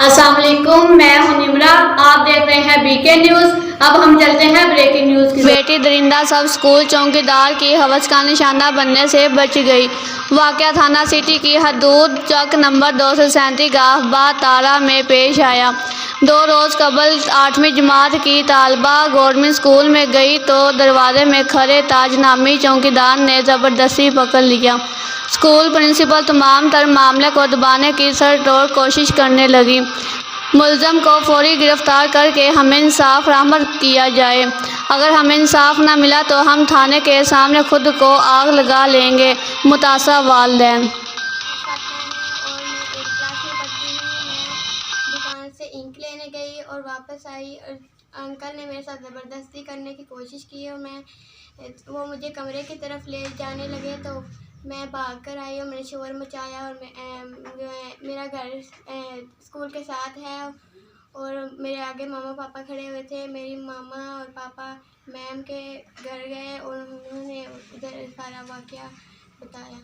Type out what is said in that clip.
السلام علیکم، میں ہوں نمرہ، آپ دیکھ رہے ہیں BK نیوز۔ اب ہم چلتے ہیں بریکنگ نیوز کی۔ بیٹی درندہ سب اسکول چوکیدار کی حوث کا نشانہ بننے سے بچ گئی۔ واقعہ تھانہ سٹی کی حدود چک نمبر 237 گاہ با تارہ میں پیش آیا۔ 2 روز قبل 8ویں جماعت کی طالبہ گورنمنٹ اسکول میں گئی تو دروازے میں کھڑے تاج نامی چوکیدار نے زبردستی پکڑ لیا۔ اسکول پرنسپل تمام تر معاملے کو دبانے کی سرتوڑ کوشش کرنے لگی۔ ملزم کو فوری گرفتار کر کے ہمیں انصاف فراہم کیا جائے۔ اگر ہمیں انصاف نہ ملا تو ہم تھانے کے سامنے خود کو آگ لگا لیں گے: متاثرہ والدین۔ اور میں 8 کلاس میں پڑھتی ہوں۔ میں دکان سے انک لینے گئی اور واپس آئی اور انکل نے میرے ساتھ زبردستی کرنے کی کوشش کی اور وہ مجھے کمرے کی طرف لے جانے لگے تو میں بھاگ کر آئی اور میں نے شور مچایا اور میرا گھر اسکول کے ساتھ ہے اور میرے آگے ماما پاپا کھڑے ہوئے تھے۔ میری ماما اور پاپا میم کے گھر گئے اور انہوں نے ادھر سارا واقعہ بتایا۔